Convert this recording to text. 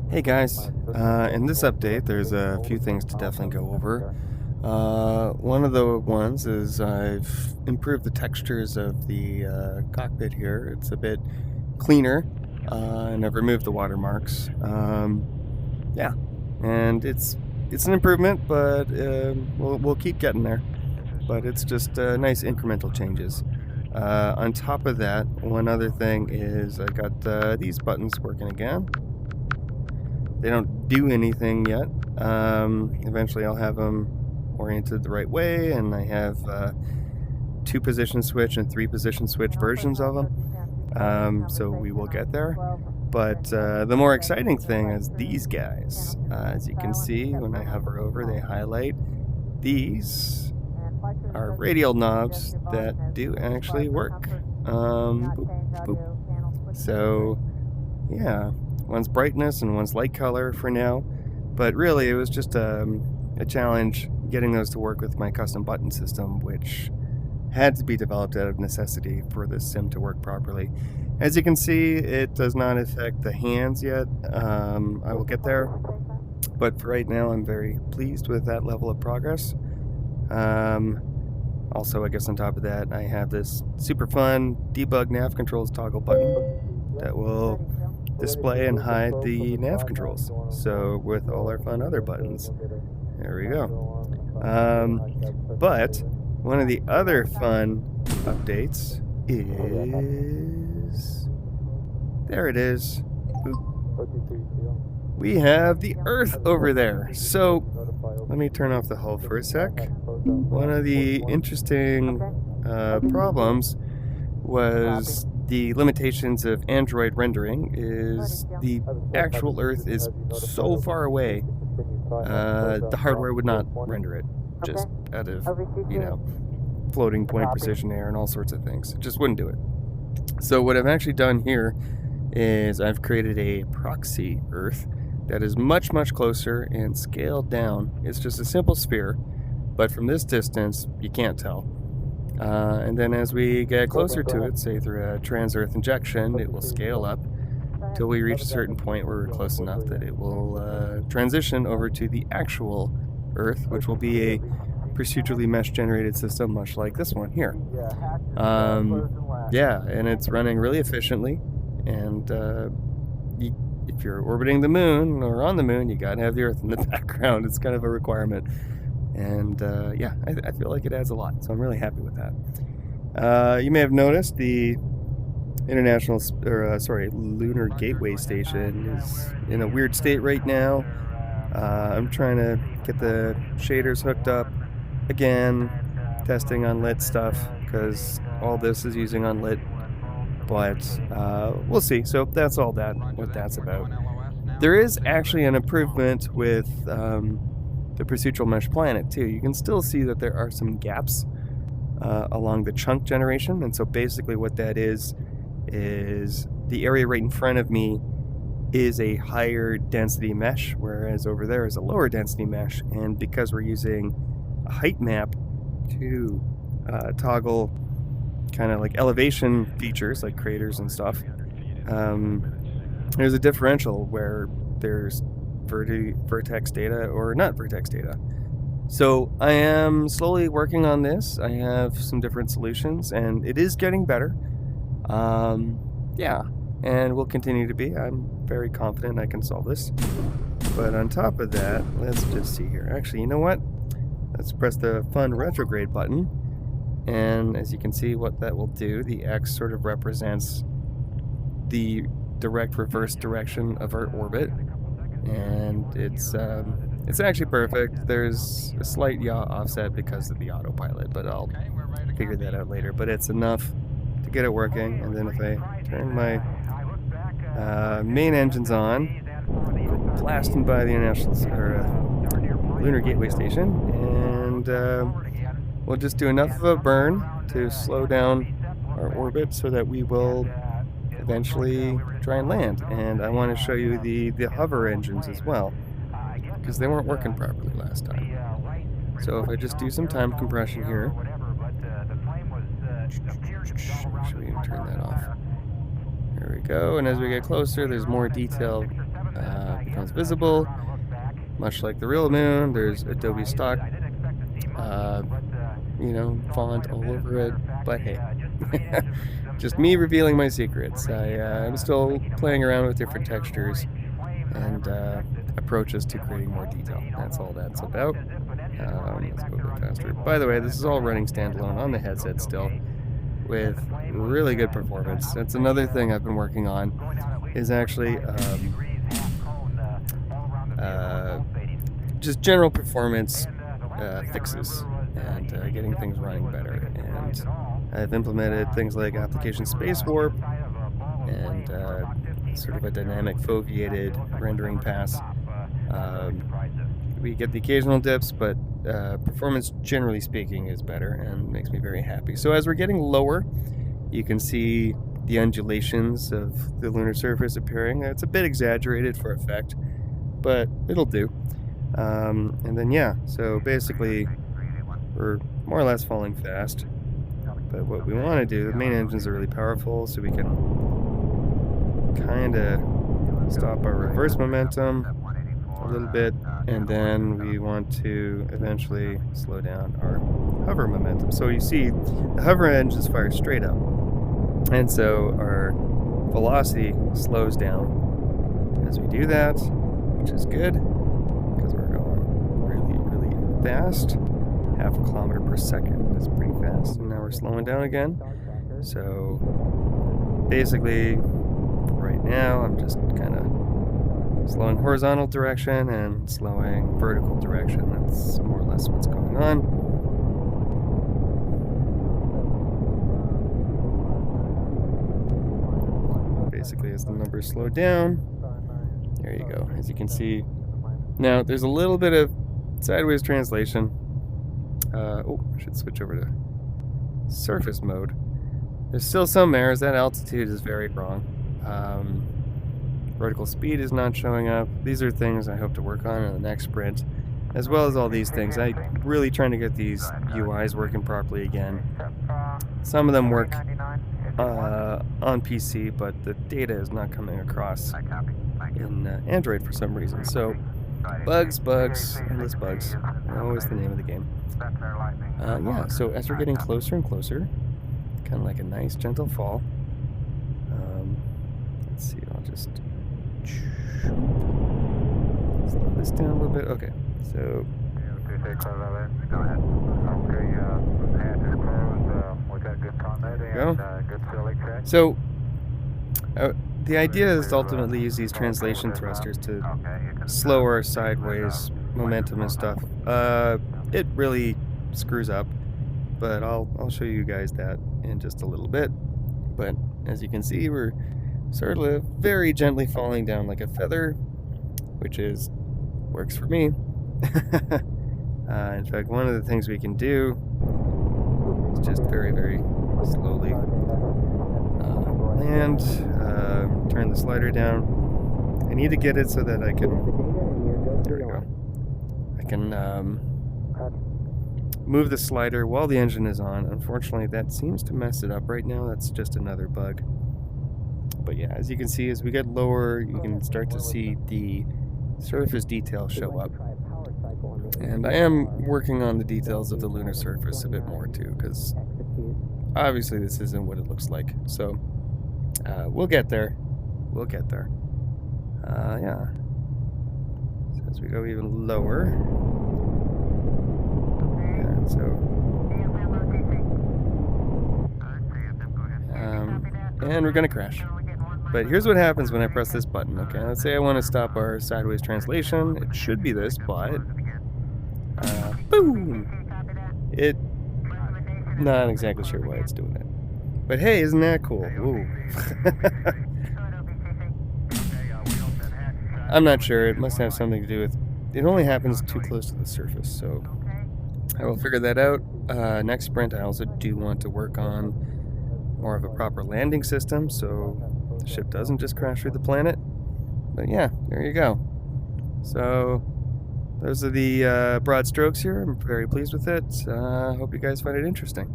Hey guys, in this update there's a few things to definitely go over. One of the ones is I've improved the textures of the cockpit here. It's a bit cleaner, and I've removed the watermarks. Yeah, and it's an improvement, but we'll keep getting there. But it's just nice incremental changes. On top of that, one other thing is I got these buttons working again. They don't do anything yet. Eventually I'll have them oriented the right way, and I have 2 position switch and 3 position switch versions of them. So we will get there. But the more exciting thing is these guys. As you can see, when I hover over, they highlight. These are radial knobs that do actually work. Boop, boop. So yeah, one's brightness and one's light color for now, but really it was just a challenge getting those to work with my custom button system, which had to be developed out of necessity for this sim to work properly. As you can see, it does not affect the hands yet. I will get there, but for right now I'm very pleased with that level of progress. Also, I guess on top of that, I have this super fun debug nav controls toggle button that will display and hide the nav controls. So with all our fun other buttons, there we go. But one of the other fun updates is, there it is. We have the Earth over there. So let me turn off the hull for a sec. One of the interesting problems was the limitations of Android rendering. Is the actual Earth is so far away, the hardware would not render it, just out of, floating point precision error and all sorts of things. It just wouldn't do it. So what I've actually done here is I've created a proxy Earth that is much, much closer and scaled down. It's just a simple sphere, but from this distance, you can't tell. And then as we get closer to it, say through a trans-Earth injection, it will scale up till we reach a certain point where we're close enough that it will transition over to the actual Earth, which will be a procedurally mesh-generated system, much like this one here. Yeah, and it's running really efficiently, and if you're orbiting the moon or on the moon, you gotta have the Earth in the background. It's kind of a requirement. And yeah, I feel like it adds a lot, so I'm really happy with that. You may have noticed the Lunar Gateway Station is in a weird state right now. I'm trying to get the shaders hooked up again, testing unlit stuff, because all this is using unlit, but we'll see. So that's all what that's about. There is actually an improvement with the procedural mesh planet too. You can still see that there are some gaps along the chunk generation, and so basically what that is the area right in front of me is a higher density mesh, whereas over there is a lower density mesh. And because we're using a height map to toggle kind of like elevation features like craters and stuff, there's a differential where there's vertex data or not vertex data. So I am slowly working on this. I have some different solutions, and it is getting better. Yeah, and will continue to be. I'm very confident I can solve this. But on top of that, let's just see here. Actually, you know what? Let's press the fun retrograde button, and as you can see what that will do, the X sort of represents the direct reverse direction of our orbit. And it's actually perfect. There's a slight yaw offset because of the autopilot, but I'll figure that out later. But it's enough to get it working. And then if I turn my main engines on, go blasting by the Lunar Gateway Station, and we'll just do enough of a burn to slow down our orbit so that we will eventually try and land. And I want to show you the hover engines as well, because they weren't working properly last time. So if I just do some time compression here, should we turn that off? There we go. And as we get closer, there's more detail becomes visible, much like the real moon. There's Adobe stock, font all over it. But hey, just me revealing my secrets. I'm still playing around with different textures and approaches to creating more detail. That's all that's about. Let's go a bit faster. By the way, this is all running standalone on the headset still, with really good performance. That's another thing I've been working on, is actually just general performance fixes and getting things running better. And I've implemented things like application space warp and sort of a dynamic foveated rendering pass. We get the occasional dips, but performance, generally speaking, is better and makes me very happy. So as we're getting lower, you can see the undulations of the lunar surface appearing. It's a bit exaggerated for effect, but it'll do. And then yeah, so basically we're more or less falling fast. But what we want to do, the main engines are really powerful, so we can kind of stop our reverse momentum a little bit, and then we want to eventually slow down our hover momentum. So you see the hover engines fire straight up, and so our velocity slows down as we do that, which is good because we're going really, really fast. 0.5 kilometer per second is pretty fast, and now we're slowing down again. So basically right now I'm just kind of slowing horizontal direction and slowing vertical direction. That's more or less what's going on. Basically, as the numbers slow down, there you go. As you can see, now there's a little bit of sideways translation. I should switch over to surface mode. There's still some errors. That altitude is very wrong. Vertical speed is not showing up. These are things I hope to work on in the next sprint, as well as all these things. I'm really trying to get these UIs working properly again. Some of them work on PC, but the data is not coming across in Android for some reason. So bugs, endless bugs, always the name of the game. Yeah, so as we're getting closer and closer, kind of like a nice gentle fall. Let's see, I'll just slow this down a little bit. Okay, so go. So the idea is to ultimately use these translation thrusters to slow our sideways momentum and stuff. It really screws up, but I'll show you guys that in just a little bit. But as you can see, we're sort of very gently falling down like a feather, which works for me. In fact, one of the things we can do is just very, very slowly land, turn the slider down. I need to get it so that I can, there we go, I can move the slider while the engine is on. Unfortunately, that seems to mess it up right now. That's just another bug. But yeah, as you can see, as we get lower, you can start to see the surface detail show up. And I am working on the details of the lunar surface a bit more too, because obviously this isn't what it looks like. So we'll get there. We'll get there. Yeah. So as we go even lower, and so and we're gonna crash. But here's what happens when I press this button. Okay, let's say I want to stop our sideways translation. It should be this, but boom! Not exactly sure why it's doing that. But hey, isn't that cool? Ooh. I'm not sure. It must have something to do with... It only happens too close to the surface, so I will figure that out. Next sprint, I also do want to work on more of a proper landing system, so the ship doesn't just crash through the planet. But yeah, there you go. So those are the broad strokes here. I'm very pleased with it. Hope you guys find it interesting.